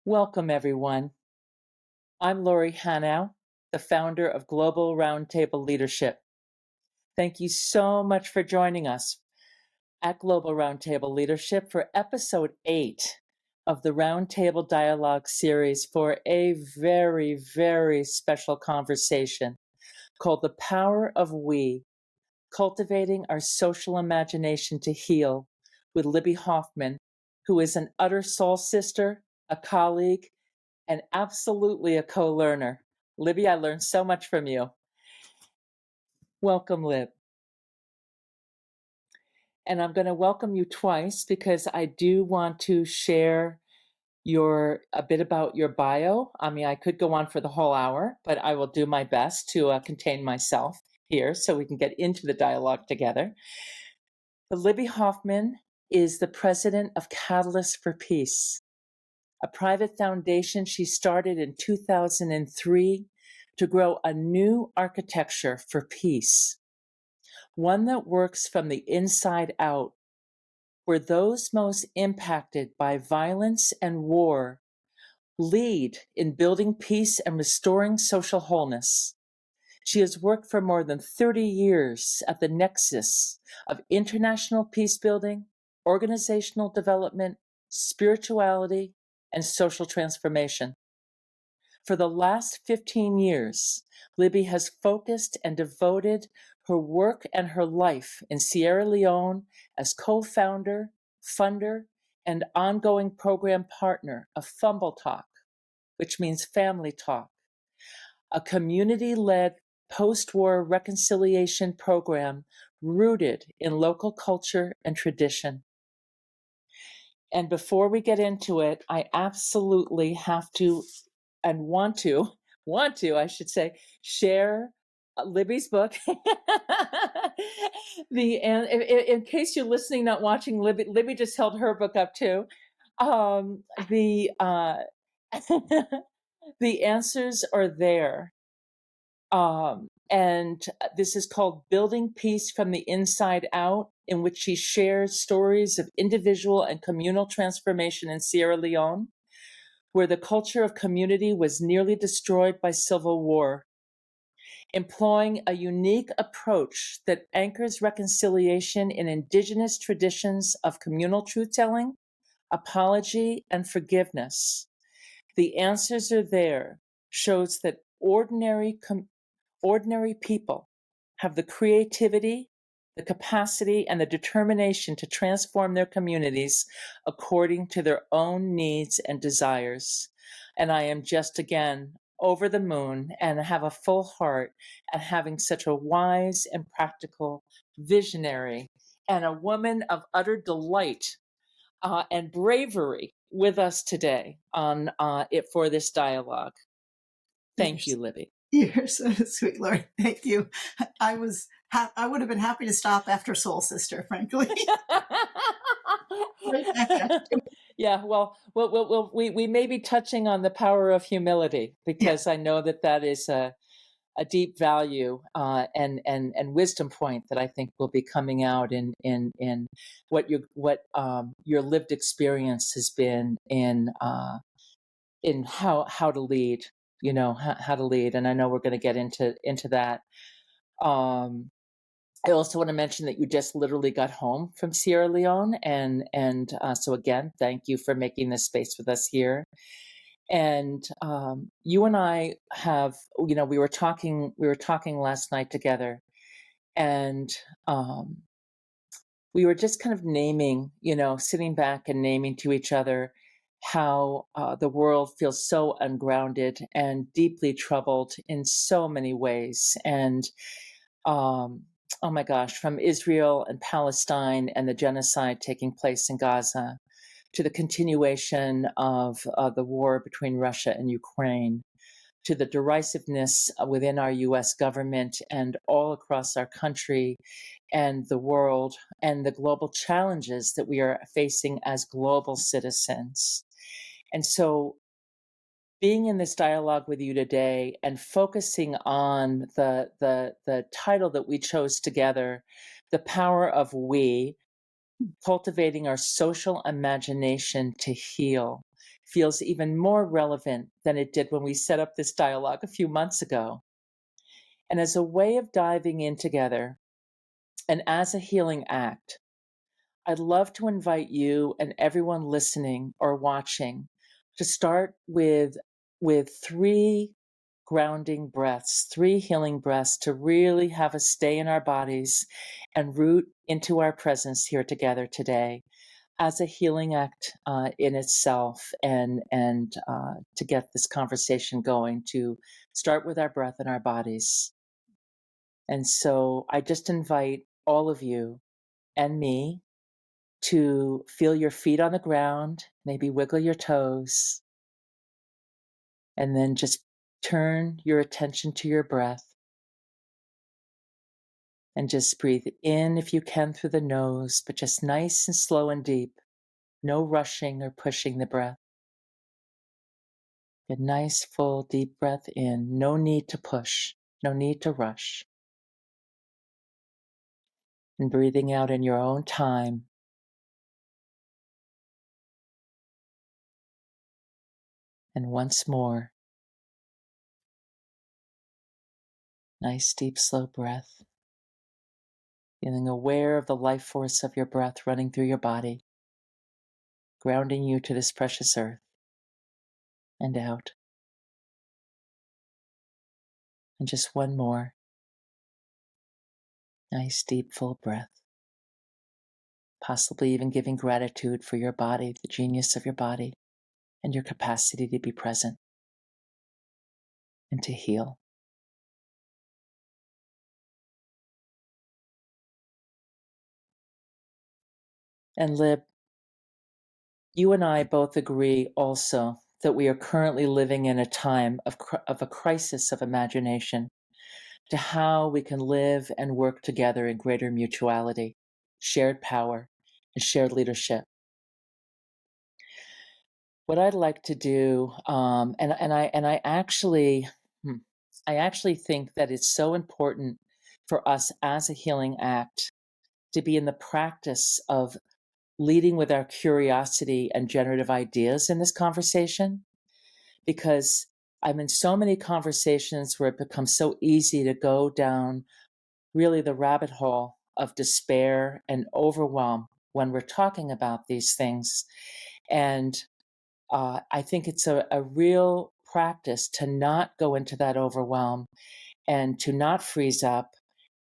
Welcome, everyone. I'm Lori Hanau, the founder of Global Roundtable Leadership. Thank you so much for joining us at Global Roundtable Leadership for episode 8 of the Roundtable Dialogue series for a very, very special conversation called The Power of We, Cultivating Our Social Imagination to Heal with Libby Hoffman, who is an utter soul sister, a colleague, and absolutely a co-learner. Libby, I learned so much from you. Welcome, Lib. And I'm going to welcome you twice because I do want to share a bit about your bio. I mean, I could go on for the whole hour, but I will do my best to contain myself here so we can get into the dialogue together. Libby Hoffman is the president of Catalyst for Peace, a private foundation she started in 2003 to grow a new architecture for peace, one that works from the inside out, where those most impacted by violence and war lead in building peace and restoring social wholeness. She has worked for more than 30 years at the nexus of international peace building, organizational development, spirituality, and social transformation. For the last 15 years, Libby has focused and devoted her work and her life in Sierra Leone as co-founder, funder, and ongoing program partner of Fumble Talk, which means family talk, a community-led post-war reconciliation program rooted in local culture and tradition. And before we get into it, I absolutely have to and want to, I should say, share Libby's book. In case you're listening, not watching, Libby just held her book up too. The the answers are there. And this is called Building Peace from the Inside Out, in which she shares stories of individual and communal transformation in Sierra Leone, where the culture of community was nearly destroyed by civil war, employing a unique approach that anchors reconciliation in indigenous traditions of communal truth-telling, apology, and forgiveness. The Answers Are There shows that ordinary people have the creativity, the capacity, and the determination to transform their communities according to their own needs and desires. And I am just, again, over the moon and have a full heart at having such a wise and practical visionary and a woman of utter delight and bravery with us today on it for this dialogue. Thank you, Libby. You're so sweet, Lori. Thank you. I would have been happy to stop after Soul Sister, frankly. Yeah, well, we may be touching on the power of humility because I know that is a deep value and wisdom point that I think will be coming out in what your lived experience has been in how to lead. You know how to lead, and I know we're going to get into that. I also want to mention that you just literally got home from Sierra Leone, and so again, thank you for making this space with us here. And you and I have, we were talking last night together, and we were just kind of naming, sitting back and naming to each other how the world feels so ungrounded and deeply troubled in so many ways. And oh my gosh, from Israel and Palestine and the genocide taking place in Gaza to the continuation of the war between Russia and Ukraine, to the derisiveness within our US government and all across our country and the world and the global challenges that we are facing as global citizens. And so being in this dialogue with you today and focusing on the title that we chose together, The Power of We, Cultivating Our Social Imagination to Heal, feels even more relevant than it did when we set up this dialogue a few months ago. And as a way of diving in together and as a healing act, I'd love to invite you and everyone listening or watching to start with three grounding breaths, three healing breaths to really have us stay in our bodies and root into our presence here together today as a healing act in itself, and to get this conversation going, to start with our breath and our bodies. And so I just invite all of you and me to feel your feet on the ground, maybe wiggle your toes, and then just turn your attention to your breath and just breathe in if you can through the nose, but just nice and slow and deep. No rushing or pushing the breath. A nice, full, deep breath in. No need to push, no need to rush. And breathing out in your own time. And once more, nice, deep, slow breath. Feeling aware of the life force of your breath running through your body, grounding you to this precious earth. And out. And just one more. Nice, deep, full breath. Possibly even giving gratitude for your body, the genius of your body, and your capacity to be present and to heal. And Lib, you and I both agree also that we are currently living in a time of a crisis of imagination to how we can live and work together in greater mutuality, shared power, and shared leadership. What I'd like to do, I actually think that it's so important for us as a healing act to be in the practice of leading with our curiosity and generative ideas in this conversation, because I'm in so many conversations where it becomes so easy to go down really the rabbit hole of despair and overwhelm when we're talking about these things. And I think it's a real practice to not go into that overwhelm and to not freeze up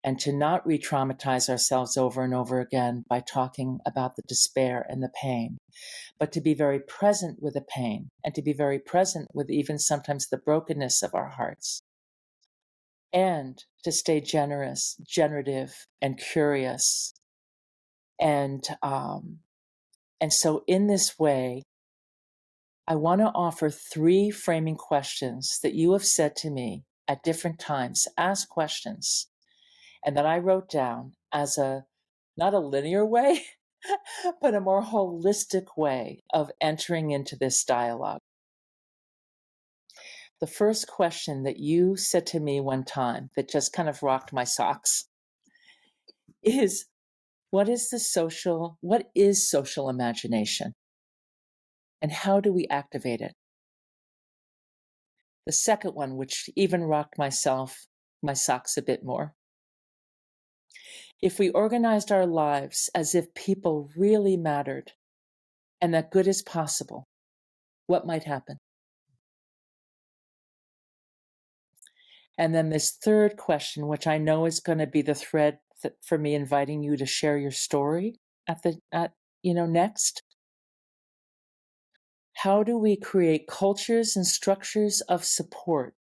and to not re-traumatize ourselves over and over again by talking about the despair and the pain, but to be very present with the pain and to be very present with even sometimes the brokenness of our hearts, and to stay generous, generative, and curious. And so in this way, I want to offer three framing questions that you have said to me at different times. Ask questions, and that I wrote down as not a linear way, but a more holistic way of entering into this dialogue. The first question that you said to me one time that just kind of rocked my socks is, what is social imagination? And how do we activate it? The second one, which even rocked my socks a bit more. If we organized our lives as if people really mattered and that good is possible, what might happen? And then this third question, which I know is going to be the thread for me inviting you to share your story next. How do we create cultures and structures of support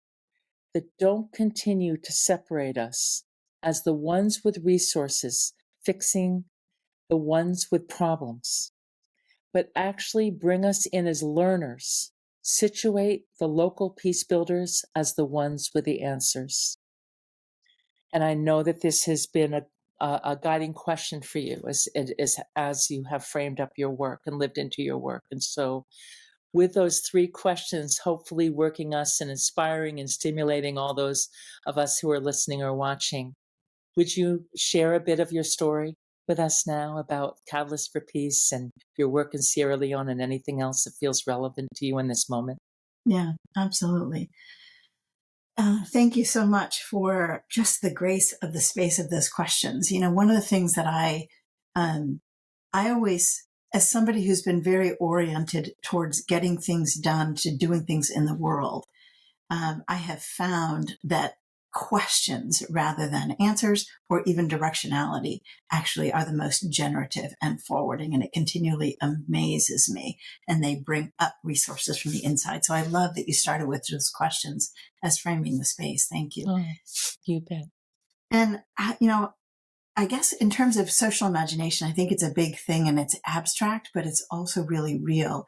that don't continue to separate us as the ones with resources fixing the ones with problems, but actually bring us in as learners Situate the local peace builders as the ones with the answers. And I know that this has been a guiding question for you as you have framed up your work and lived into your work. And so, with those three questions, hopefully working us and inspiring and stimulating all those of us who are listening or watching, would you share a bit of your story with us now about Catalyst for Peace and your work in Sierra Leone and anything else that feels relevant to you in this moment? Yeah, absolutely. Thank you so much for just the grace of the space of those questions. One of the things that I always, as somebody who's been very oriented towards getting things done, to doing things in the world, I have found that questions rather than answers or even directionality actually are the most generative and forwarding, and it continually amazes me, and they bring up resources from the inside. So I love that you started with those questions as framing the space. Thank you. Oh, you bet. And I guess in terms of social imagination, I think it's a big thing, and it's abstract, but it's also really real.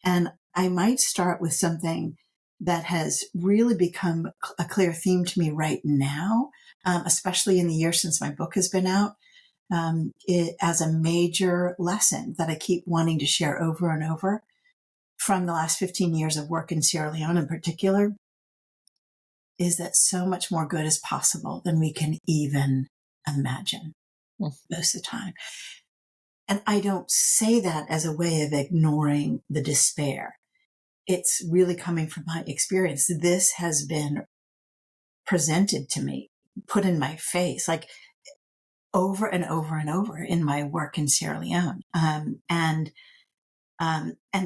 And I might start with something that has really become a clear theme to me right now, especially in the year since my book has been out, as a major lesson that I keep wanting to share over and over from the last 15 years of work in Sierra Leone in particular, is that so much more good is possible than we can even imagine Mm. most of the time. And I don't say that as a way of ignoring the despair. It's really coming from my experience. This has been presented to me, put in my face, like over and over and over in my work in Sierra Leone. And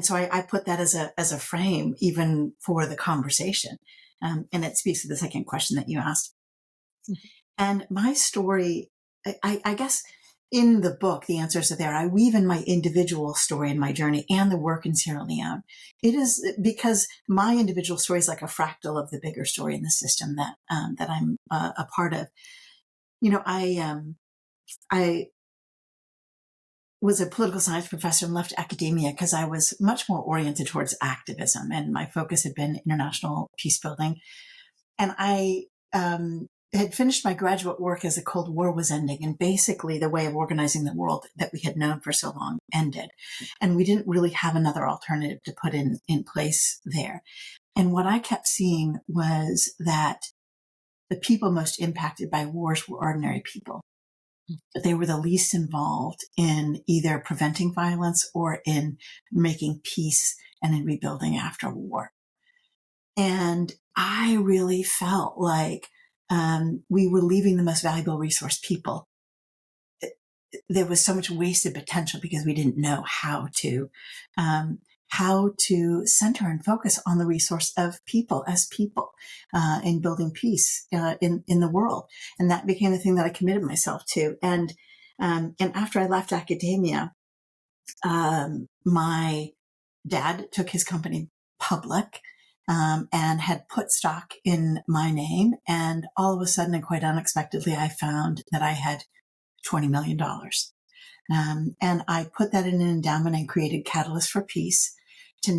so I put that as a frame even for the conversation. And it speaks to the second question that you asked. And my story, I guess in the book, the answers are there. I weave in my individual story and my journey and the work in Sierra Leone. It is because my individual story is like a fractal of the bigger story in the system that I'm a part of. I was a political science professor and left academia because I was much more oriented towards activism, and my focus had been international peace building. And I had finished my graduate work as the Cold War was ending, and basically the way of organizing the world that we had known for so long ended. And we didn't really have another alternative to put in place there. And what I kept seeing was that the people most impacted by wars were ordinary people. That they were the least involved in either preventing violence or in making peace and in rebuilding after war. And I really felt like we were leaving the most valuable resource, people. There was so much wasted potential because we didn't know how to center and focus on the resource of people as people in building peace in the world. And that became the thing that I committed myself to. And after I left academia, my dad took his company public and had put stock in my name. And all of a sudden, and quite unexpectedly, I found that I had $20 million. And I put that in an endowment and created Catalyst for Peace to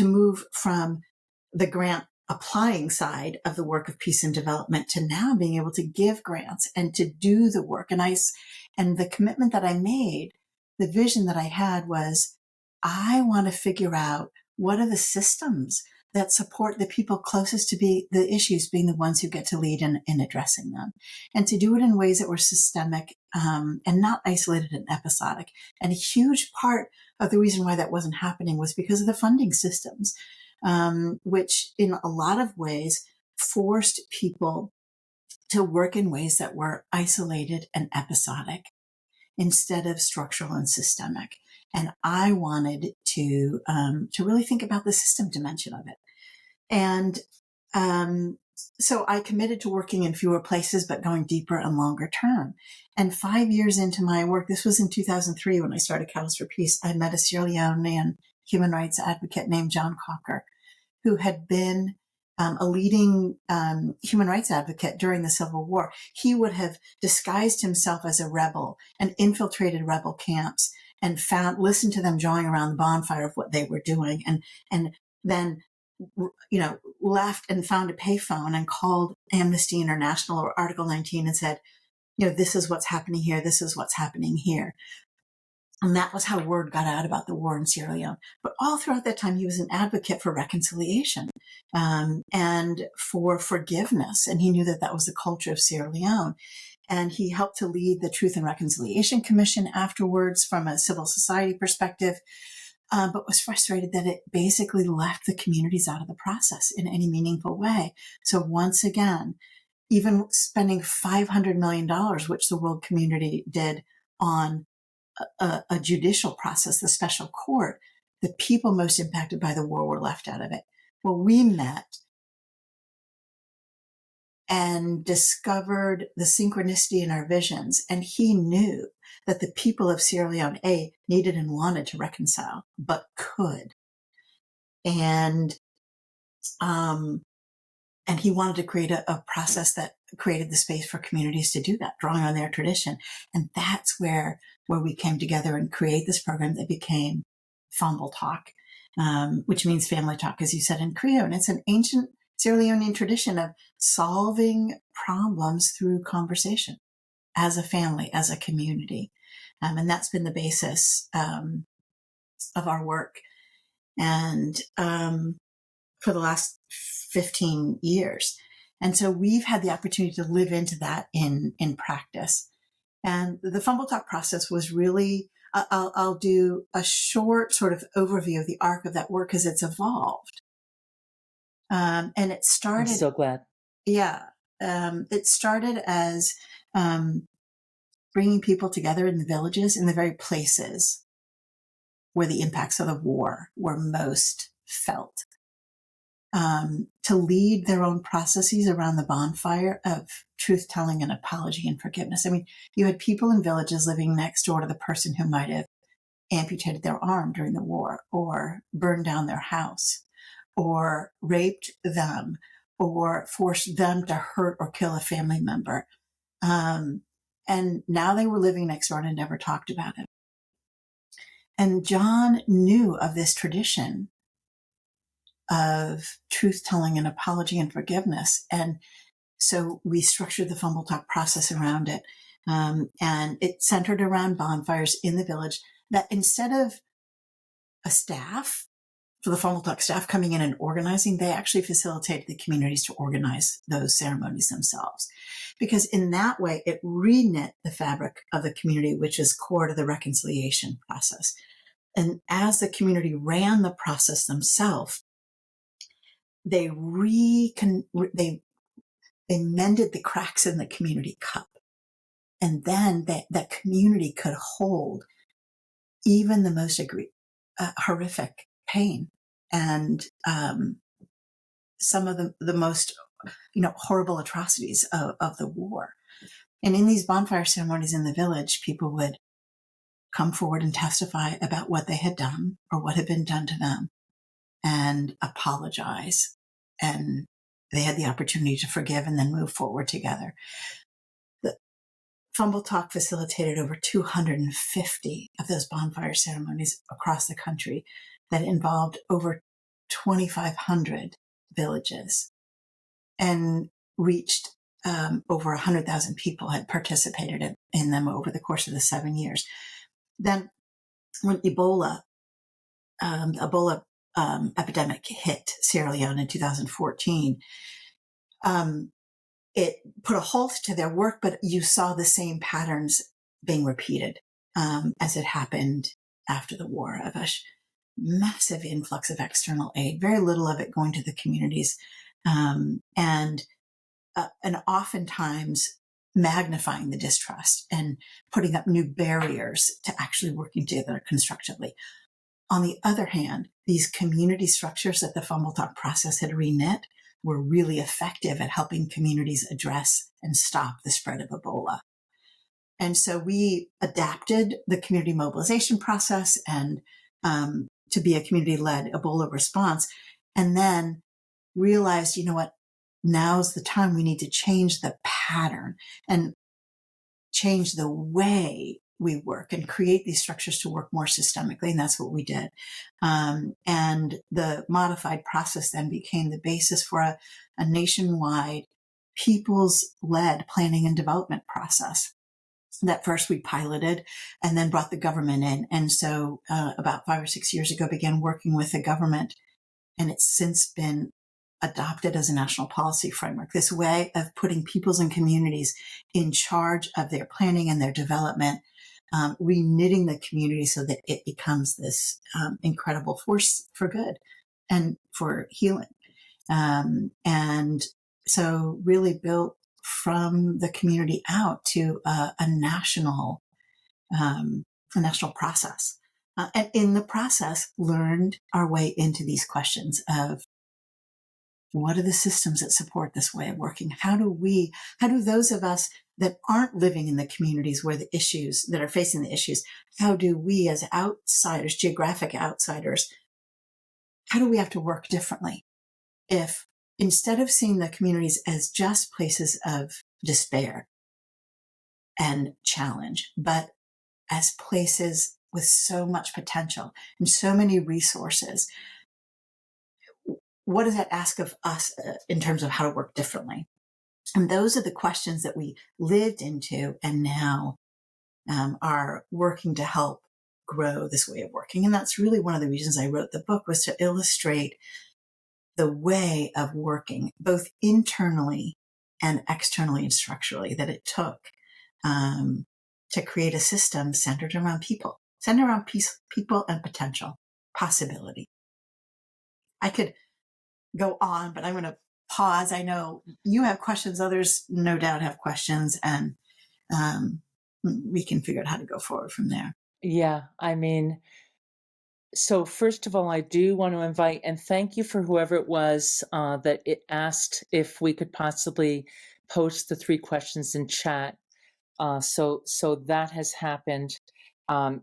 move from the grant applying side of the work of peace and development to now being able to give grants and to do the work. And the commitment that I made, the vision that I had was, I want to figure out what are the systems that support the people closest to the issues being the ones who get to lead in addressing them, and to do it in ways that were systemic and not isolated and episodic. And a huge part of the reason why that wasn't happening was because of the funding systems, which in a lot of ways forced people to work in ways that were isolated and episodic instead of structural and systemic. And I wanted to really think about the system dimension of it. And so I committed to working in fewer places, but going deeper and longer term. And 5 years into my work, this was in 2003 when I started Catalyst for Peace, I met a Sierra Leonean human rights advocate named John Cocker, who had been a leading human rights advocate during the Civil War. He would have disguised himself as a rebel and infiltrated rebel camps and listened to them jawing around the bonfire of what they were doing, and then left and found a payphone and called Amnesty International or Article 19 and said, this is what's happening here. This is what's happening here. And that was how word got out about the war in Sierra Leone. But all throughout that time, he was an advocate for reconciliation and for forgiveness. And he knew that that was the culture of Sierra Leone. And he helped to lead the Truth and Reconciliation Commission afterwards from a civil society perspective, but was frustrated that it basically left the communities out of the process in any meaningful way. So once again, even spending $500 million, which the world community did on a judicial process, the special court, the people most impacted by the war were left out of it. Well, we met and discovered the synchronicity in our visions. And he knew that the people of Sierra Leone, needed and wanted to reconcile, but could. And he wanted to create a process that created the space for communities to do that, drawing on their tradition. And that's where we came together and create this program that became Fambul Talk, which means family talk, as you said in Creole. And it's an ancient Sierra Leonean tradition of solving problems through conversation as a family, as a community. And that's been the basis of our work. And for the last 15 years. And so we've had the opportunity to live into that in practice. And the Fambul Talk process was really, I'll do a short sort of overview of the arc of that work as it's evolved. And it started. I'm so glad. Yeah. It started as bringing people together in the villages, in the very places where the impacts of the war were most felt. To lead their own processes around the bonfire of truth-telling and apology and forgiveness. I mean, you had people in villages living next door to the person who might have amputated their arm during the war, or burned down their house, or raped them, or forced them to hurt or kill a family member. And now they were living next door and never talked about it. And John knew of this tradition of truth-telling and apology and forgiveness. And so we structured the Fambul Talk process around it. And it centered around bonfires in the village, that instead of a staff, for the Fambul Talk staff coming in and organizing, they actually facilitated the communities to organize those ceremonies themselves. Because in that way, it reknit the fabric of the community, which is core to the reconciliation process. And as the community ran the process themselves, they mended the cracks in the community cup. And then that community could hold even the most horrific pain and some of the most horrible atrocities of the war. And in these bonfire ceremonies in the village, people would come forward and testify about what they had done or what had been done to them and apologize. And they had the opportunity to forgive and then move forward together. The Fambul Talk facilitated over 250 of those bonfire ceremonies across the country that involved over 2,500 villages and reached over 100,000 people had participated in them over the course of the 7 years. Then when Ebola epidemic hit Sierra Leone in 2014, it put a halt to their work, but you saw the same patterns being repeated as it happened after the war, of a massive influx of external aid, very little of it going to the communities, and oftentimes magnifying the distrust and putting up new barriers to actually working together constructively. On the other hand, these community structures that the Fambul Talk process had reknit were really effective at helping communities address and stop the spread of Ebola. And so we adapted the community mobilization process and to be a community-led Ebola response, and then realized, now's the time we need to change the pattern and change the way we work and create these structures to work more systemically. And that's what we did. And the modified process then became the basis for a nationwide people's led planning and development process that first we piloted and then brought the government in. And so about 5 or 6 years ago, began working with the government. And it's since been adopted as a national policy framework, this way of putting peoples and communities in charge of their planning and their development, reknitting the community so that it becomes this incredible force for good and for healing. And so really built from the community out to a national process. And in the process, learned our way into these questions of what are the systems that support this way of working? How do those of us that aren't living in the communities where the issues that are facing the issues, how do we as outsiders, geographic outsiders, how do we have to work differently? If instead of seeing the communities as just places of despair and challenge, but as places with so much potential and so many resources, what does that ask of us in terms of how to work differently? And those are the questions that we lived into and now are working to help grow this way of working. And that's really one of the reasons I wrote the book, was to illustrate the way of working, both internally and externally and structurally, that it took to create a system centered around people, centered around people and potential, possibility. I could go on, but I'm going to pause. I know you have questions. Others no doubt have questions, and we can figure out how to go forward from there. Yeah, I mean, so first of all, I do want to invite and thank you for whoever it was that it asked if we could possibly post the 3 questions in chat. So that has happened, and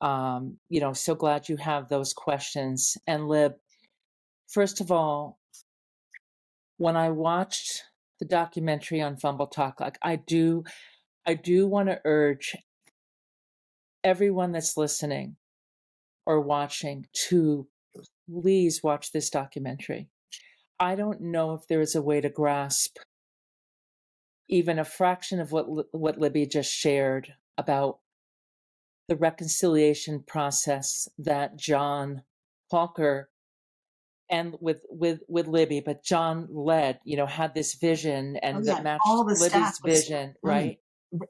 so glad you have those questions. And Lib, first of all, when I watched the documentary on Fumble Talk, like I do want to urge everyone that's listening or watching to please watch this documentary. I don't know if there is a way to grasp even a fraction of what Libby just shared about the reconciliation process that John Palker and with Libby, but John led, had this vision and that All matched the staff Libby's was vision, running. right?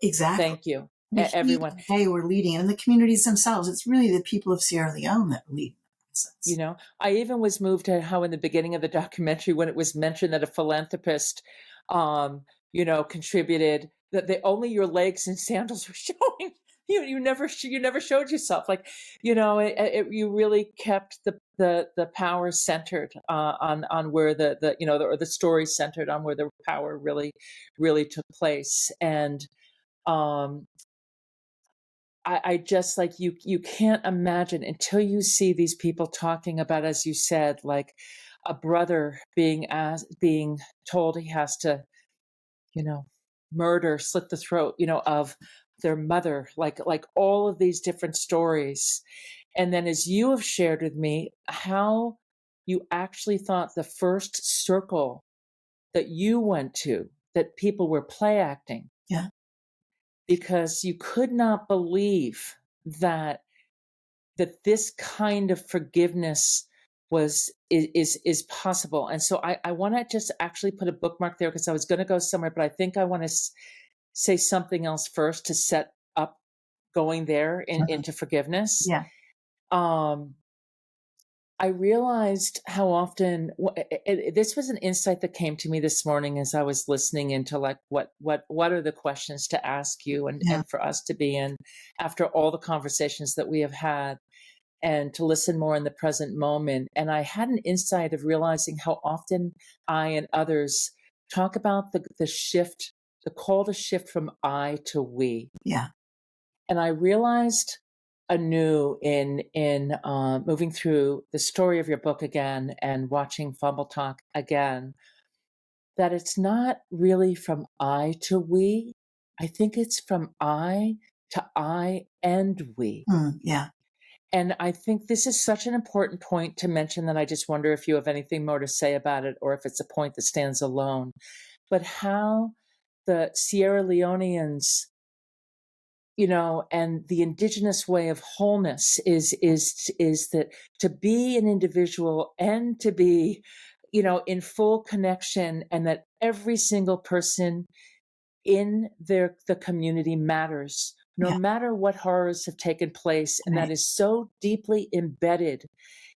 Exactly. Thank you, He everyone. and they were leading, and the communities themselves. It's really the people of Sierra Leone that were leading the process. I even was moved at how in the beginning of the documentary, when it was mentioned that a philanthropist, contributed, that only your legs and sandals were showing. You never showed yourself. Like, you really kept the power centered on where the story centered on where the power really took place. And I just, like, you can't imagine until you see these people talking about, as you said, like a brother being told he has to, slit the throat, of their mother, like all of these different stories. And then, as you have shared with me, how you actually thought the first circle that you went to, that people were play acting. Yeah. Because you could not believe that this kind of forgiveness is possible. And so I want to just actually put a bookmark there, because I was going to go somewhere, but I think I want to say something else first to set up going there into forgiveness. Yeah. I realized how often this was an insight that came to me this morning as I was listening into, like, what are the questions to ask you and for us to be in after all the conversations that we have had, and to listen more in the present moment. And I had an insight of realizing how often I and others talk about the shift, the call to shift from I to we. Yeah. And I realized anew in moving through the story of your book again and watching Fumble Talk again, that it's not really from I to we, I think it's from I to I and we. Yeah. And I think this is such an important point to mention that I just wonder if you have anything more to say about it or if it's a point that stands alone. But how the Sierra Leoneans, and the indigenous way of wholeness is that to be an individual and to be, in full connection, and that every single person in the community matters, no Yeah. matter what horrors have taken place, and that Right. is so deeply embedded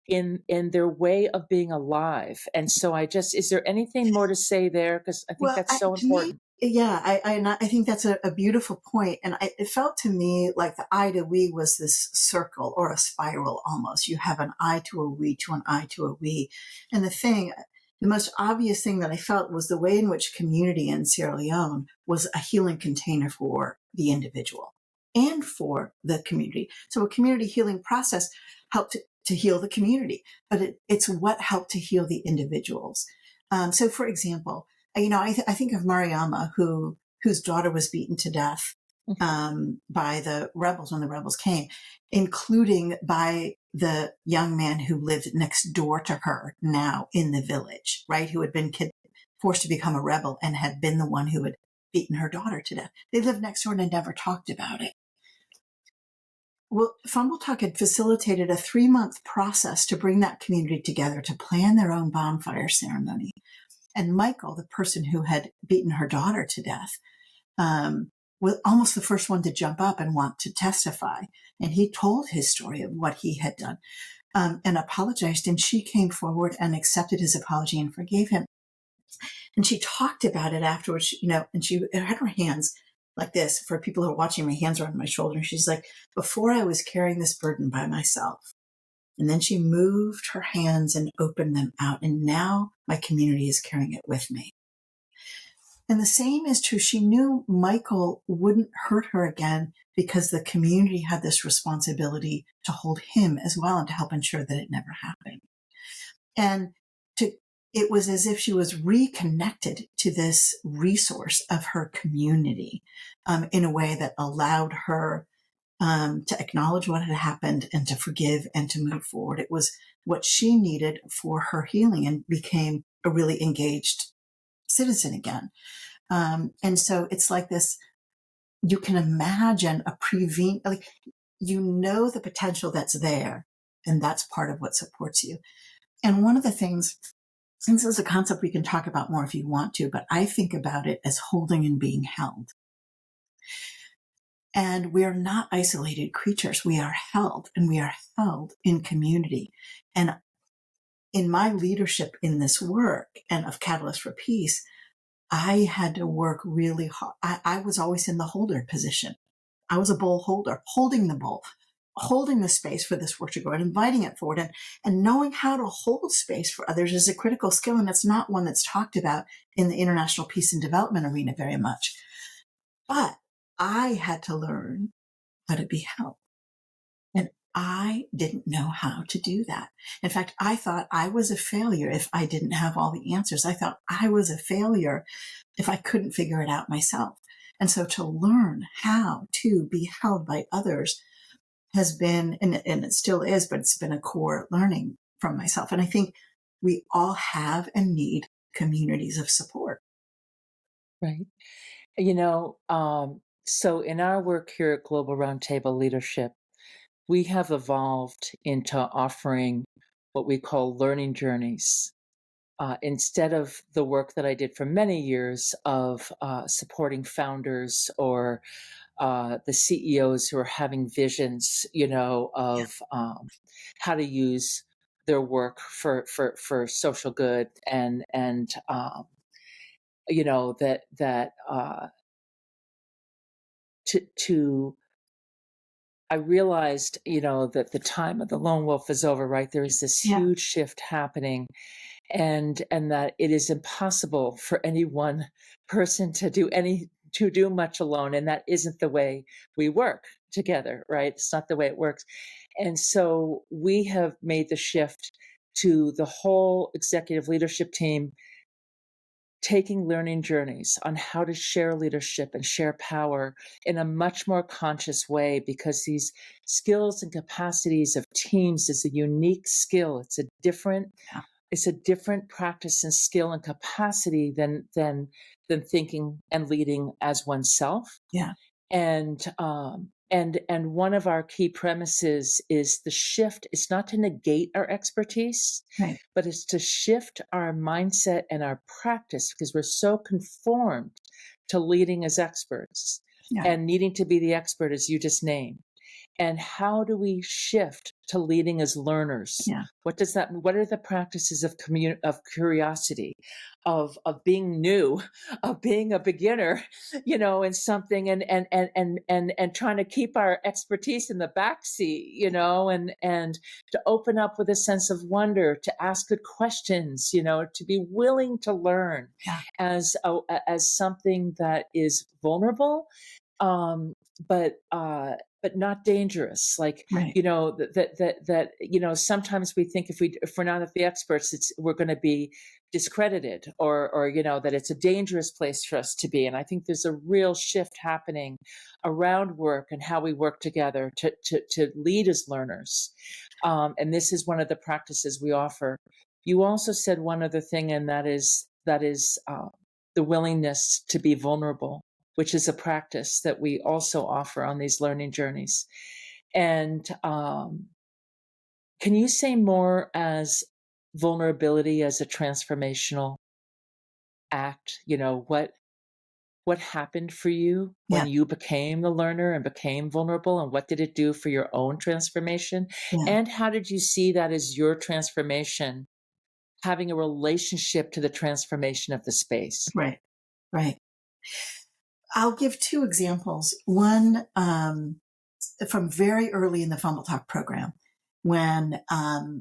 in their way of being alive. And so is there anything more to say there? Because I think Well, that's so to me, important. yeah, I think that's a beautiful point, and it felt to me like the I to we was this circle or a spiral almost. You have an I to a we to an I to a we, and the most obvious thing that I felt was the way in which community in Sierra Leone was a healing container for the individual and for the community. So a community healing process helped to heal the community, but it's what helped to heal the individuals. So, for example, I think of Mariama, whose daughter was beaten to death by the rebels when the rebels came, including by the young man who lived next door to her now in the village, right? Who had been forced to become a rebel and had been the one who had beaten her daughter to death. They lived next door and had never talked about it. Well, Fumble Talk had facilitated a 3-month process to bring that community together to plan their own bonfire ceremony. And Michael, the person who had beaten her daughter to death, was almost the first one to jump up and want to testify. And he told his story of what he had done and apologized. And she came forward and accepted his apology and forgave him. And she talked about it afterwards, and she had her hands like this. For people who are watching, my hands are on my shoulder. And she's like, before I was carrying this burden by myself. And then she moved her hands and opened them out. And now my community is carrying it with me. And the same is true. She knew Michael wouldn't hurt her again because the community had this responsibility to hold him as well and to help ensure that it never happened. And it was as if she was reconnected to this resource of her community in a way that allowed her to acknowledge what had happened and to forgive and to move forward. It was what she needed for her healing and became a really engaged citizen again. And so it's like this, you can imagine the potential that's there, and that's part of what supports you. And one of the things, and this is a concept we can talk about more if you want to, but I think about it as holding and being held. And we are not isolated creatures. We are held, and we are held in community. And in my leadership in this work and of Catalyst for Peace, I had to work really hard. I was always in the holder position. I was a bowl holder, holding the bowl, holding the space for this work to go and inviting it forward. And knowing how to hold space for others is a critical skill. And it's not one that's talked about in the international peace and development arena very much. But I had to learn how to be held. And I didn't know how to do that. In fact, I thought I was a failure if I didn't have all the answers. I thought I was a failure if I couldn't figure it out myself. And so to learn how to be held by others has been, and it still is, but it's been a core learning from myself. And I think we all have and need communities of support. Right. So in our work here at Global Roundtable Leadership, we have evolved into offering what we call learning journeys. Instead of the work that I did for many years of supporting founders or the CEOs who are having visions, Yeah. of how to use their work for social good, and that to I realized, that the time of the lone wolf is over, right? There is this Yeah. huge shift happening, and that it is impossible for any one person to do much alone, and that isn't the way we work together, right? It's not the way it works. And so we have made the shift to the whole executive leadership team taking learning journeys on how to share leadership and share power in a much more conscious way, because these skills and capacities of teams is a unique skill. Yeah. It's a different practice and skill and capacity than thinking and leading as oneself. Yeah. And one of our key premises is the shift. It's not to negate our expertise, Right. but it's to shift our mindset and our practice, because we're so conformed to leading as experts Yeah. and needing to be the expert, as you just named. And how do we shift to leading as learners? Yeah. What does that mean? What are the practices of of curiosity, of being new, of being a beginner, in something, and trying to keep our expertise in the backseat, and to open up with a sense of wonder, to ask good questions, to be willing to learn Yeah. as something that is vulnerable, um, but not dangerous. Like, Right. sometimes we think if we're not the experts, we're going to be discredited, or that it's a dangerous place for us to be. And I think there's a real shift happening around work and how we work together to lead as learners. And this is one of the practices we offer. You also said one other thing, and that is the willingness to be vulnerable, which is a practice that we also offer on these learning journeys. And can you say more as vulnerability as a transformational act? What happened for you Yeah. when you became the learner and became vulnerable, and what did it do for your own transformation? Yeah. And how did you see that as your transformation having a relationship to the transformation of the space? Right. Right. I'll give two examples. One, from very early in the Fumble Talk program, when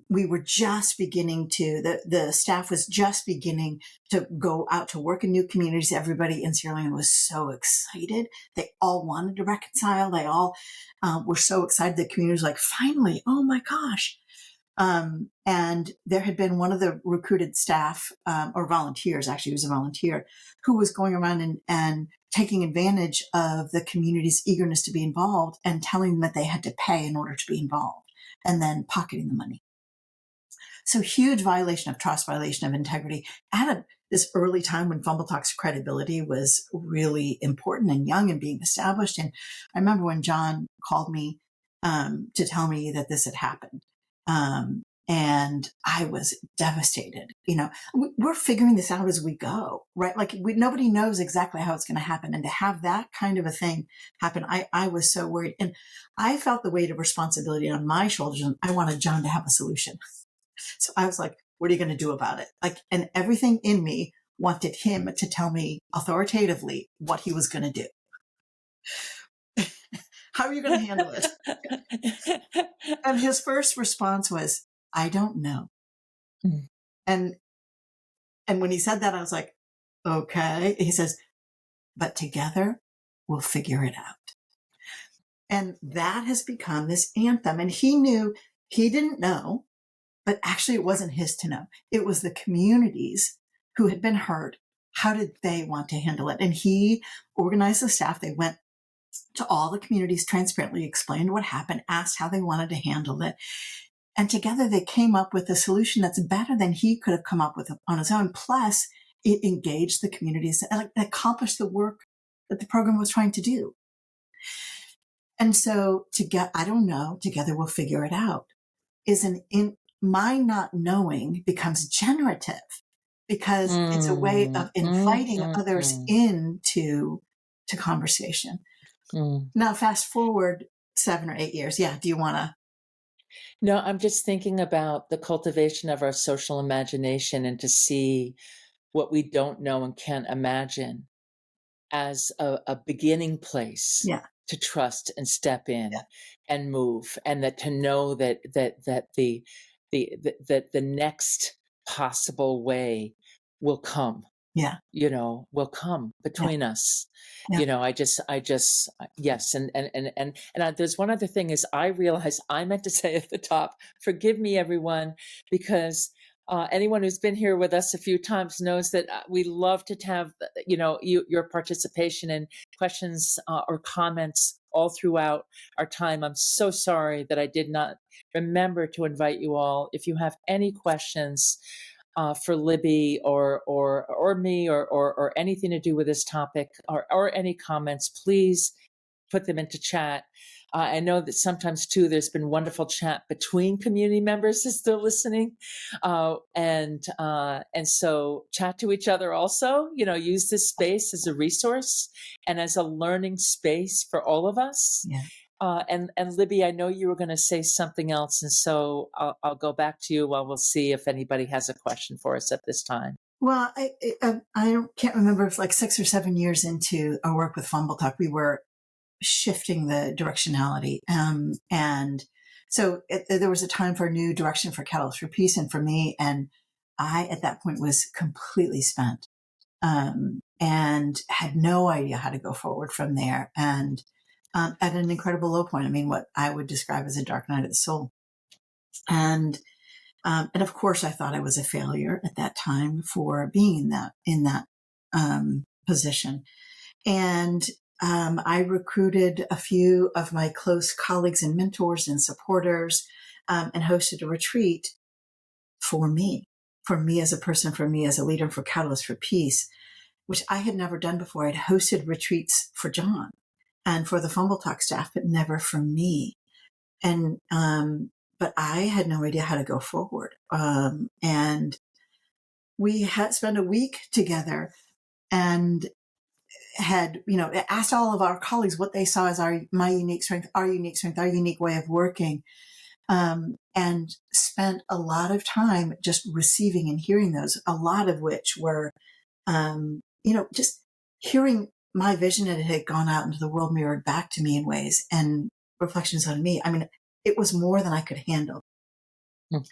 we were just beginning the staff was just beginning to go out to work in new communities. Everybody in Sierra Leone was so excited. They all wanted to reconcile. They all were so excited. The community was like, finally, oh my gosh. And there had been one of the recruited staff, or volunteers, actually, he was a volunteer, who was going around and taking advantage of the community's eagerness to be involved and telling them that they had to pay in order to be involved, and then pocketing the money. So huge violation of trust, violation of integrity at this early time when Fumble Talk's credibility was really important and young and being established. And I remember when John called me to tell me that this had happened. And I was devastated. We're figuring this out as we go, right? Like nobody knows exactly how it's going to happen. And to have that kind of a thing happen, I was so worried. And I felt the weight of responsibility on my shoulders, and I wanted John to have a solution. So I was like, what are you going to do about it? And everything in me wanted him to tell me authoritatively what he was going to do. How are you going to handle it? And his first response was, I don't know. Mm. And when he said that, I was like, okay. He says, but together we'll figure it out. And that has become this anthem. And he didn't know, but actually it wasn't his to know. It was the communities who had been hurt. How did they want to handle it? And he organized the staff. They went to all the communities, transparently explained what happened, asked how they wanted to handle it. And together they came up with a solution that's better than he could have come up with on his own. Plus, it engaged the communities and accomplished the work that the program was trying to do. And so I don't know, together we'll figure it out, my not knowing becomes generative, because it's a way of inviting others into conversation. Now, fast forward 7 or 8 years. Yeah. Do you want to? No, I'm just thinking about the cultivation of our social imagination, and to see what we don't know and can't imagine as a beginning place Yeah. to trust and step in Yeah. and move, and that to know that the next possible way will come. Yeah. Will come Yeah. between us. Yeah. Yes. And there's one other thing is I realize I meant to say at the top, forgive me, everyone, because Anyone who's been here with us a few times knows that we love to have, your participation and questions or comments all throughout our time. I'm so sorry that I did not remember to invite you all. If you have any questions for Libby or me or anything to do with this topic or any comments, please put them into chat. I know that sometimes too, there's been wonderful chat between community members as they're listening, and so chat to each other. Also, use this space as a resource and as a learning space for all of us. Yeah. And Libby, I know you were going to say something else, and so I'll go back to you while we'll see if anybody has a question for us at this time. Well, I can't remember if like 6 or 7 years into our work with Fumble Talk, we were shifting the directionality. And so there was a time for a new direction for Catalyst for Peace and for me. And I, at that point, was completely spent and had no idea how to go forward from there. And at an incredible low point, I mean, what I would describe as a dark night of the soul. And of course, I thought I was a failure at that time for being in that position. And I recruited a few of my close colleagues and mentors and supporters, and hosted a retreat for me as a person, for me as a leader, for Catalyst for Peace, which I had never done before. I'd hosted retreats for John and for the Fumble Talk staff, but never for me. And but I had no idea how to go forward. And we had spent a week together and had, asked all of our colleagues what they saw as my unique strength, our unique way of working, and spent a lot of time just receiving and hearing those, a lot of which were, just hearing my vision that had gone out into the world mirrored back to me in ways and reflections on me. I mean, it was more than I could handle. Mm.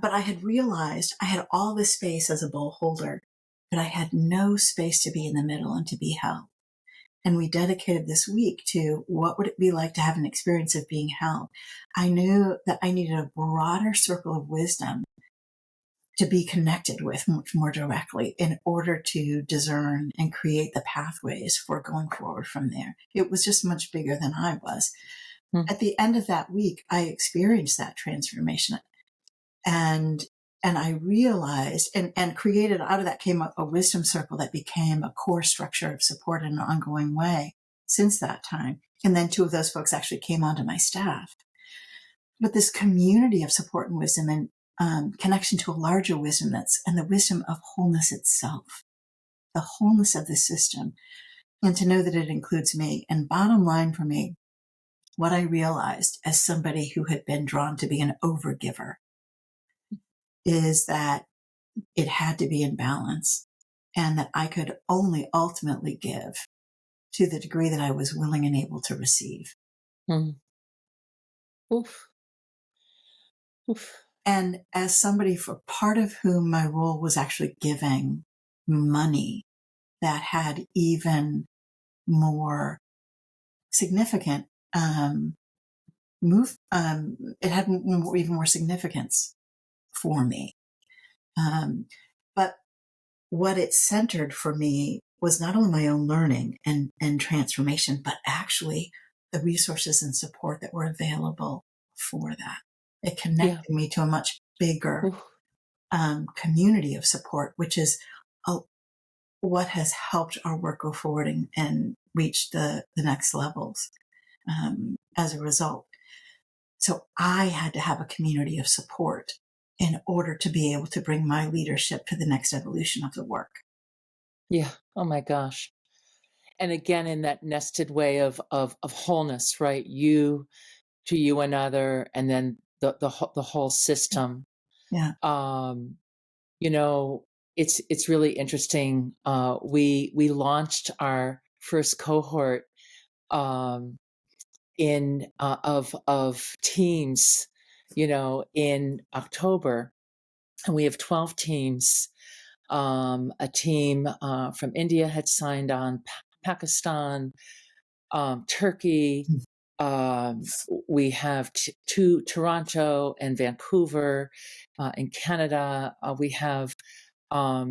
But I had realized I had all this space as a bowl holder, but I had no space to be in the middle and to be held. And we dedicated this week to what would it be like to have an experience of being held. I knew that I needed a broader circle of wisdom to be connected with much more directly in order to discern and create the pathways for going forward from there. It was just much bigger than I was. Mm. At the end of that week, I experienced that transformation. And I realized and created out of that came a wisdom circle that became a core structure of support in an ongoing way since that time. And then 2 of those folks actually came onto my staff. But this community of support and wisdom and connection to a larger wisdom and the wisdom of wholeness itself, the wholeness of the system, and to know that it includes me. And bottom line for me, what I realized as somebody who had been drawn to be an overgiver is that it had to be in balance and that I could only ultimately give to the degree that I was willing and able to receive. Mm. Oof. Oof. And as somebody for part of whom my role was actually giving money that had even more significant it had even more significance for me. But what it centered for me was not only my own learning and transformation, but actually the resources and support that were available for that. It Yeah. connected me to a much bigger Oof. community of support, which is what has helped our work go forward and reach the next levels as a result. So I had to have a community of support in order to be able to bring my leadership to the next evolution of the work. Yeah. Oh my gosh. And again, in that nested way of wholeness, right? You to you another, and then the whole system. Yeah. Um, it's really interesting. We launched our first cohort um, in of teams, in October, and we have 12 teams. A team from India had signed on, Pakistan, Turkey, Um, we have two, Toronto and Vancouver in Canada. We have, I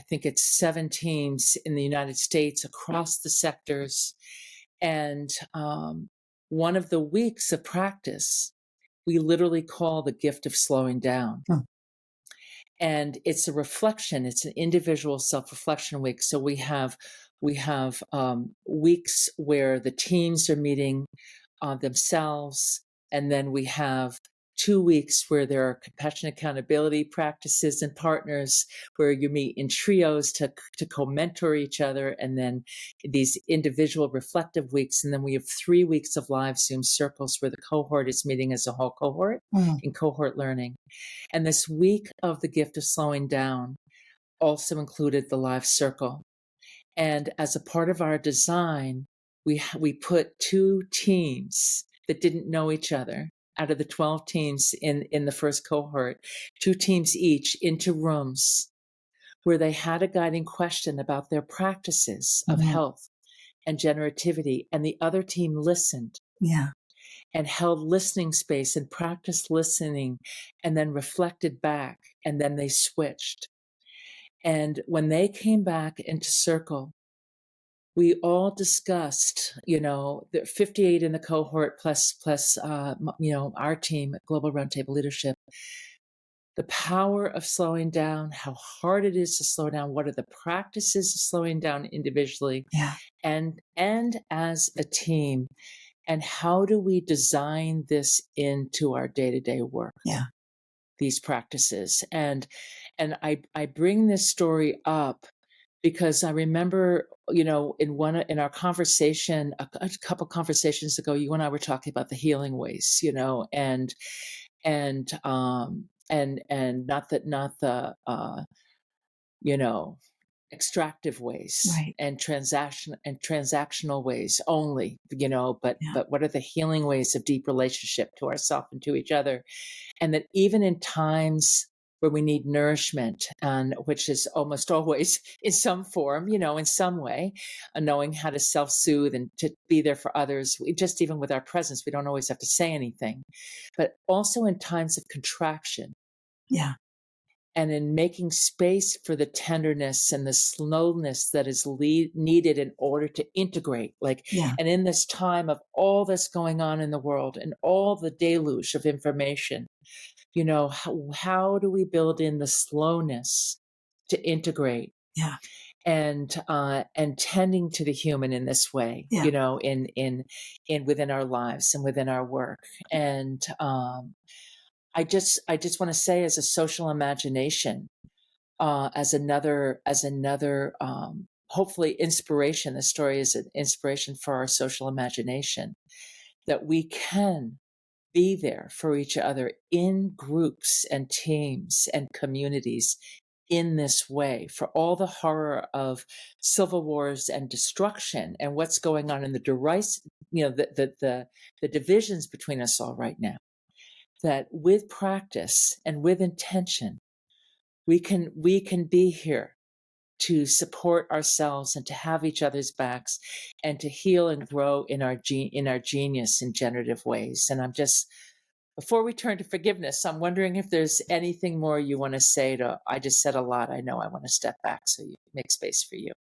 think it's 7 teams in the United States across the sectors. And one of the weeks of practice, we literally call the gift of slowing down. Hmm. And it's a reflection. It's an individual self-reflection week. So we have weeks where the teams are meeting themselves, and then we have 2 weeks where there are compassion accountability practices and partners where you meet in trios to co-mentor each other, and then these individual reflective weeks, and then we have 3 weeks of live Zoom circles where the cohort is meeting as a whole cohort in cohort learning. And this week of the gift of slowing down also included the live circle. And as a part of our design, we put 2 teams that didn't know each other out of the 12 teams in the first cohort, 2 teams each into rooms where they had a guiding question about their practices of health and generativity. And the other team listened. Yeah. And held listening space and practiced listening, and then reflected back, and then they switched. And when they came back into circle, we all discussed, the 58 in the cohort plus our team at Global Roundtable Leadership, the power of slowing down, how hard it is to slow down, what are the practices of slowing down individually, Yeah. and as a team, and how do we design this into our day-to-day work? Yeah. These practices. And I bring this story up because I remember, in our conversation, a couple conversations ago, you and I were talking about the healing ways, and not the extractive ways Right. and transactional ways only, but Yeah. what are the healing ways of deep relationship to ourselves and to each other? And that even in times where we need nourishment, and which is almost always in some form, in some way, knowing how to self-soothe and to be there for others, just even with our presence, we don't always have to say anything, but also in times of contraction. Yeah. And in making space for the tenderness and the slowness that is needed in order to integrate, Yeah. and in this time of all that's going on in the world and all the deluge of information, how do we build in the slowness to integrate? Yeah. And tending to the human in this way, Yeah. in within our lives and within our work. And I just want to say, as a social imagination, as another hopefully inspiration. The story is an inspiration for our social imagination, that we can be there for each other in groups and teams and communities in this way, for all the horror of civil wars and destruction and what's going on in the the divisions between us all right now. That with practice and with intention, we can be here to support ourselves and to have each other's backs and to heal and grow in our genius in generative ways. And before we turn to forgiveness, I'm wondering if there's anything more you want to say I just said a lot. I know I want to step back so you make space for you.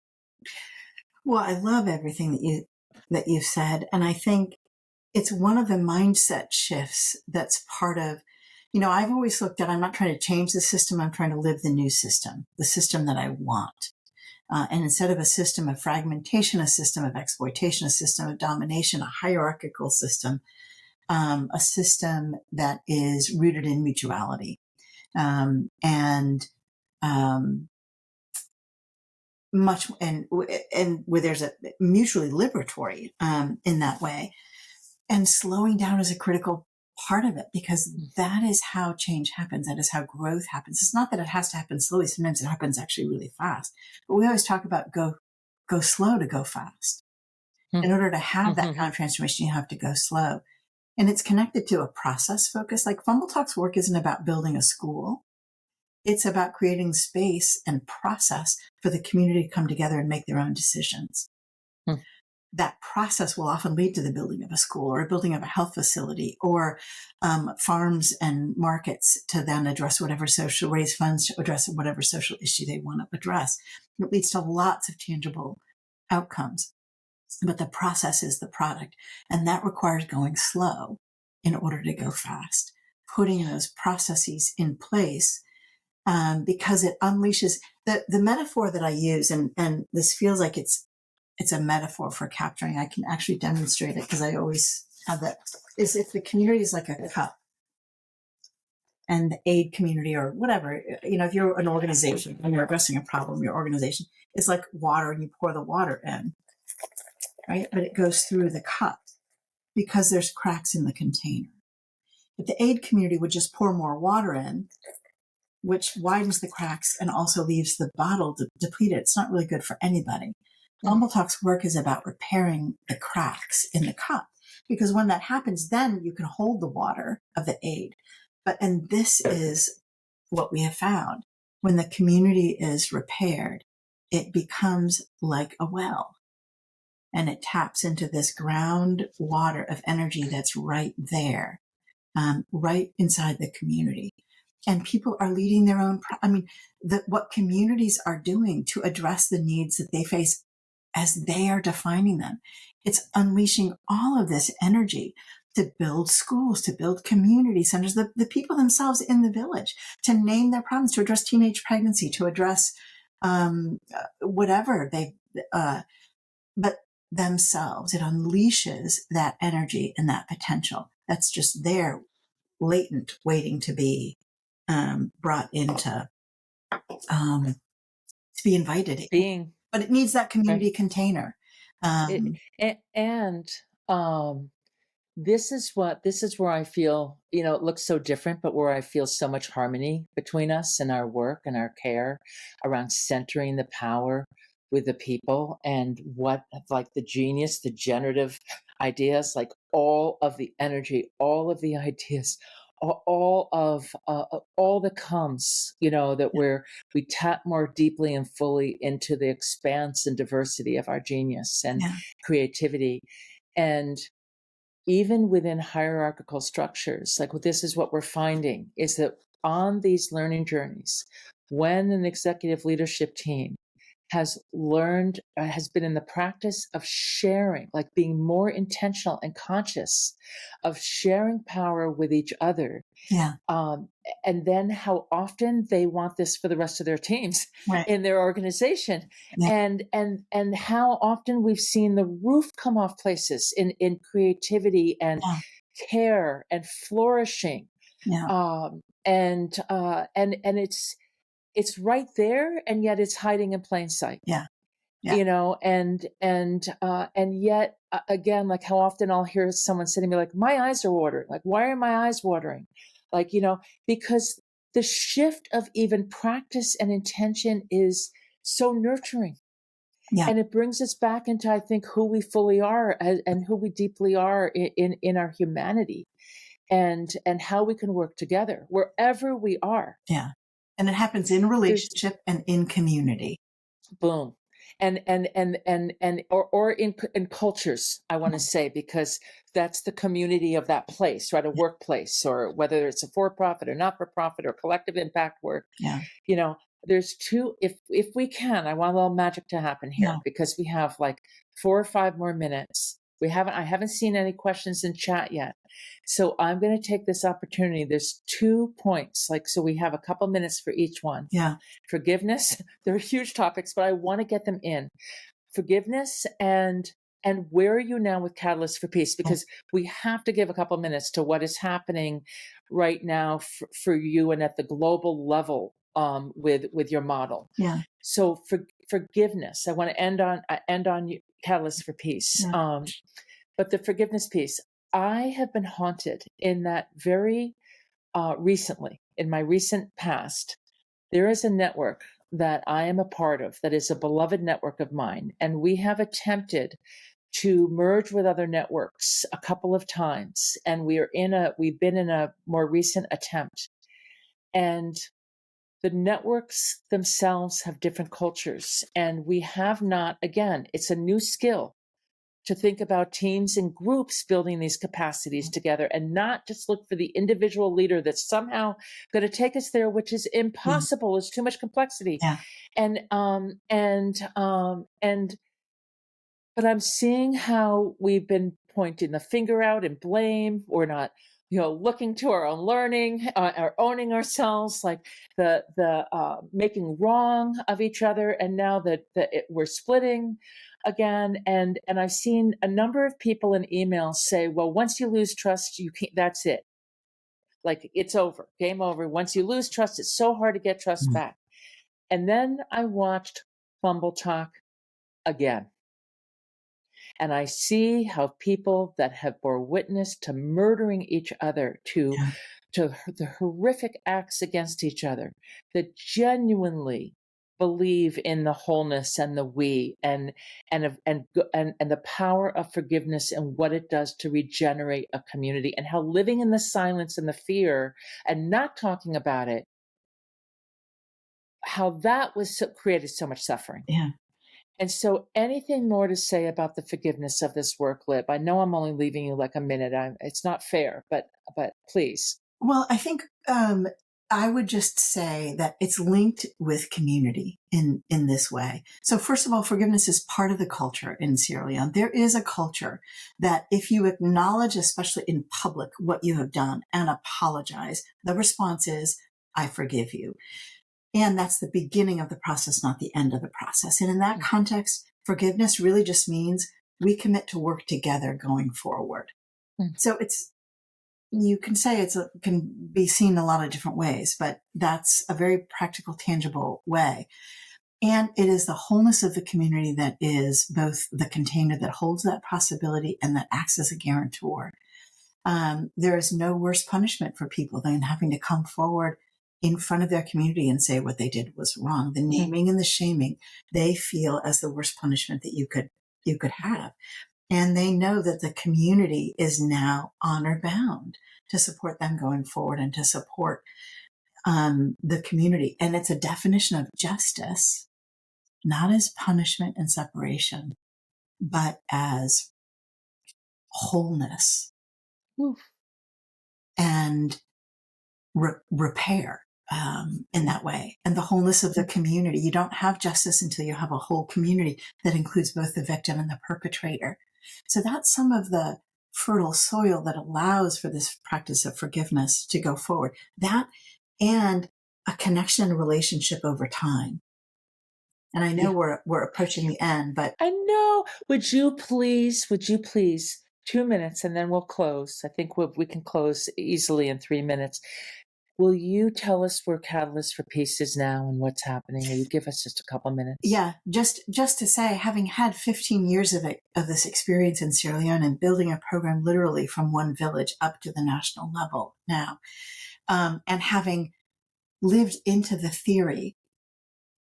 Well, I love everything that you said. And I think it's one of the mindset shifts that's part of, I've always looked at, I'm not trying to change the system. I'm trying to live the new system, the system that I want. And instead of a system of fragmentation, a system of exploitation, a system of domination, a hierarchical system, a system that is rooted in mutuality. Much and where there's a mutually liberatory in that way, and slowing down is a critical part of it, because that is how change happens. That is how growth happens. It's not that it has to happen slowly. Sometimes it happens actually really fast. But we always talk about go slow to go fast. In order to have that kind of transformation, you have to go slow. And it's connected to a process focus. Like Fumble Talks work isn't about building a school. It's about creating space and process for the community to come together and make their own decisions. that process will often lead to the building of a school or a building of a health facility or farms and markets to then address whatever social, raise funds to address whatever social issue they want to address. It leads to lots of tangible outcomes, but the process is the product. And that requires going slow in order to go fast, putting those processes in place, because it unleashes the metaphor that I use. And this feels like it's a metaphor for capturing. I can actually demonstrate it because I always have that. Is if the community is like a cup, and the aid community or whatever, if you're an organization and you're addressing a problem, your organization is like water, and you pour the water in, right? But it goes through the cup because there's cracks in the container. If the aid community would just pour more water in, which widens the cracks and also leaves the bottle depleted, it's not really good for anybody. Humble Talk's work is about repairing the cracks in the cup, because when that happens, then you can hold the water of the aid. And this is what we have found. When the community is repaired, it becomes like a well, and it taps into this groundwater of energy that's right there, right inside the community. And people are leading their own. What communities are doing to address the needs that they face as they are defining them, it's unleashing all of this energy to build schools, to build community centers, the people themselves in the village, to name their problems, to address teenage pregnancy, to address whatever they, but themselves. It unleashes that energy and that potential that's just there, latent, waiting to be brought into, to be invited in. Being But it needs that community right. container. And this is where I feel, it looks so different, but where I feel so much harmony between us and our work and our care around centering the power with the people, and what, like, the genius, the generative ideas, like all of the energy, all of the ideas, all that comes, that we tap more deeply and fully into the expanse and diversity of our genius and Yeah. creativity. And even within hierarchical structures, like, this is what we're finding, is that on these learning journeys, when an executive leadership team has learned, has been in the practice of sharing, like being more intentional and conscious of sharing power with each other. Yeah. And then how often they want this for the rest of their teams Right. in their organization. Yeah. And how often we've seen the roof come off places in creativity and Yeah. care and flourishing. Yeah. And it's right there, and yet it's hiding in plain sight. Yeah. Yeah. And yet, again, like, how often I'll hear someone sitting me like, my eyes are watering. Like, why are my eyes watering? Like, because the shift of even practice and intention is so nurturing. Yeah. And it brings us back into, I think, who we fully are, and who we deeply are in our humanity, and how we can work together wherever we are. Yeah. And it happens in There's relationship and in community. boom. Or in cultures, I want to say, because that's the community of that place, right? A workplace, or whether it's a for-profit or not-for-profit or collective impact work. Yeah. There's two, if we can, I want a little magic to happen here, Yeah. because we have like 4 or 5 more minutes. I haven't seen any questions in chat yet. So I'm going to take this opportunity. There's 2 points, so we have a couple minutes for each one. Yeah. Forgiveness. They're huge topics, but I want to get them in. Forgiveness and where are you now with Catalyst for Peace? Because we have to give a couple minutes to what is happening right now for you and at the global level, with your model. Yeah. So forgiveness. I want to end on you, Catalyst for Peace. Yeah. But the forgiveness piece, I have been haunted in that very recently, in my recent past. There is a network that I am a part of that is a beloved network of mine, and we have attempted to merge with other networks a couple of times, and we've been in a more recent attempt. And the networks themselves have different cultures, and we have not, again, it's a new skill. to think about teams and groups building these capacities together and not just look for the individual leader that's somehow going to take us there, which is Yeah. impossible. It's too much complexity. Yeah. And but I'm seeing how we've been pointing the finger out and blame. We're not, looking to our own learning, or owning ourselves, like the making wrong of each other, and now that we're splitting again. And I've seen a number of people in emails say, "Well, once you lose trust, you can't. That's it. Like it's over, game over. Once you lose trust, it's so hard to get trust Mm. back." And then I watched Fumble Talk again. And I see how people that have bore witness to murdering each other, Yeah. to the horrific acts against each other, that genuinely believe in the wholeness and the we and the power of forgiveness and what it does to regenerate a community, and how living in the silence and the fear and not talking about it, how that created so much suffering. Yeah. And so, anything more to say about the forgiveness of this work, Lib? I know I'm only leaving you like a minute. It's not fair, but please. Well, I think I would just say that it's linked with community in this way. So, first of all, forgiveness is part of the culture in Sierra Leone. There is a culture that if you acknowledge, especially in public, what you have done and apologize, the response is, "I forgive you." And that's the beginning of the process, not the end of the process. And in that context, forgiveness really just means we commit to work together going forward. Mm. So you can say can be seen a lot of different ways, but that's a very practical, tangible way. And it is the wholeness of the community that is both the container that holds that possibility and that acts as a guarantor. There is no worse punishment for people than having to come forward in front of their community and say what they did was wrong. The naming and the shaming they feel as the worst punishment that you could have. And they know that the community is now honor bound to support them going forward and to support the community. And it's a definition of justice, not as punishment and separation, but as wholeness Oof. and repair in that way. And the wholeness of the community. You don't have justice until you have a whole community that includes both the victim and the perpetrator. So that's some of the fertile soil that allows for this practice of forgiveness to go forward. That and a connection and a relationship over time. And I know we're approaching the end, but I know. Would you please, 2 minutes and then we'll close. I think we can close easily in 3 minutes. Will you tell us where Catalyst for Peace is now and what's happening? Will you give us just a couple minutes? yeah, just to say, having had 15 years of this experience in Sierra Leone and building a program literally from one village up to the national level now, and having lived into the theory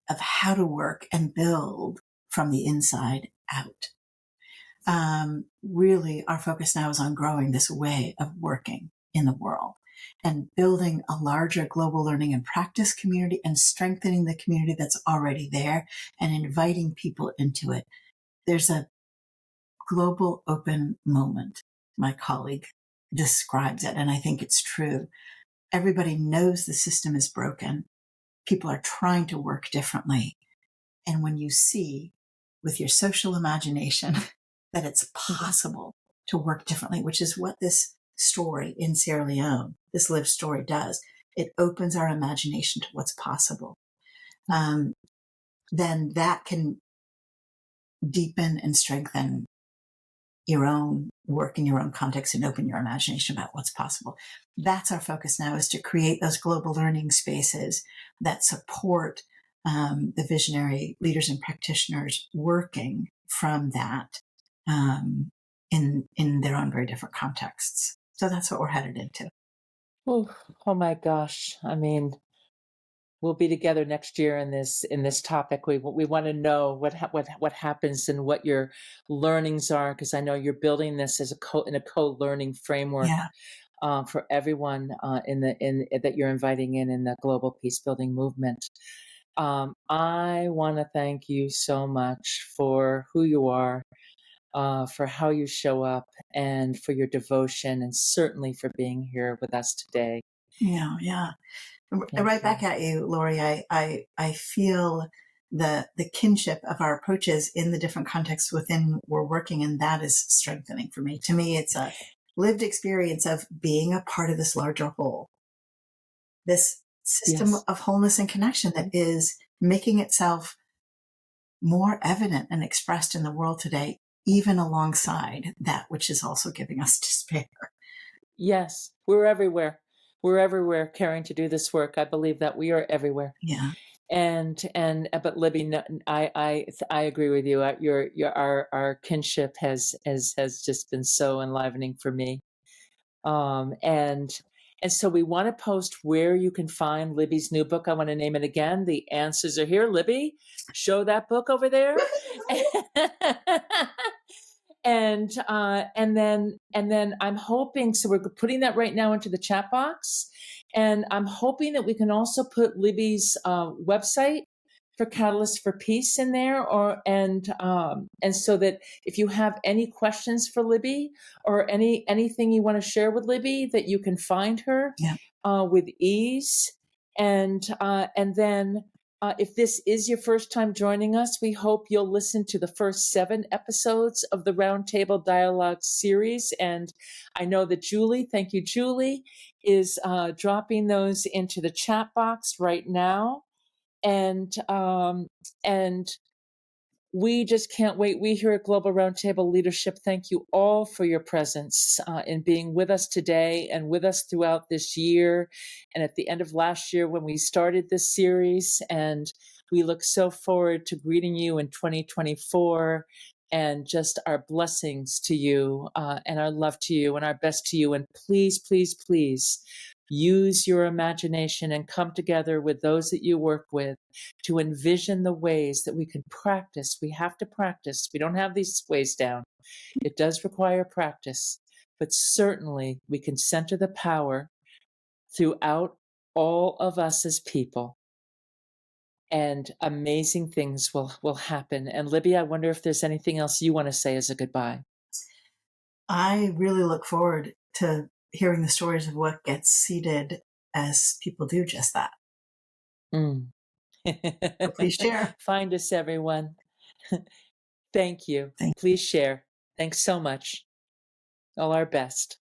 of how to work and build from the inside out. Really, our focus now is on growing this way of working in the world and building a larger global learning and practice community and strengthening the community that's already there and inviting people into it. There's a global open moment. My colleague describes it, and I think it's true. Everybody knows the system is broken. People are trying to work differently. And when you see with your social imagination that it's possible to work differently, which is what this story in Sierra Leone, this lived story does, it opens our imagination to what's possible. Then that can deepen and strengthen your own work in your own context and open your imagination about what's possible. That's our focus now, is to create those global learning spaces that support the visionary leaders and practitioners working from that in their own very different contexts. So that's what we're headed into. Oh, oh my gosh. I mean, we'll be together next year in this topic. We want to know what happens and what your learnings are, because I know you're building this as in a co-learning framework Yeah. for everyone in that you're inviting in the global peace building movement. I want to thank you so much for who you are, for how you show up and for your devotion, and certainly for being here with us today. Yeah, yeah. Thank Right you. back at you, Lori. I feel the kinship of our approaches in the different contexts within we're working, and that is strengthening for me. To me, it's a lived experience of being a part of this larger whole, this system Yes. of wholeness and connection that is making itself more evident and expressed in the world today, even alongside that which is also giving us despair. Yes. We're everywhere. We're everywhere caring to do this work. I believe that we are everywhere. Yeah. But Libby, no, I agree with you. Your our kinship has just been so enlivening for me. Um, and and so we want to post where you can find Libby's new book. I want to name it again. The answers are here. Libby, show that book over there. And then I'm hoping, so we're putting that right now into the chat box, and I'm hoping that we can also put Libby's website for Catalyst for Peace in there, and so that if you have any questions for Libby or anything you want to share with Libby, that you can find her Yeah. with ease, and then. If this is your first time joining us, we hope you'll listen to the first 7 episodes of the Roundtable Dialogue series. And I know that Julie, thank you, Julie, is dropping those into the chat box right now. And we just can't wait. We here at Global Roundtable Leadership thank you all for your presence in being with us today and with us throughout this year and at the end of last year when we started this series. And we look so forward to greeting you in 2024 and just our blessings to you and our love to you and our best to you. And please, please, please use your imagination and come together with those that you work with to envision the ways that we can practice. We have to practice. We don't have these ways down. It does require practice, but certainly we can center the power throughout all of us as people, and amazing things will happen. And Libby, I wonder if there's anything else you want to say as a goodbye. I really look forward to hearing the stories of what gets seeded as people do just that. Mm. So please share. Find us, everyone. Thank you. Thank Please share. Thanks so much. All our best.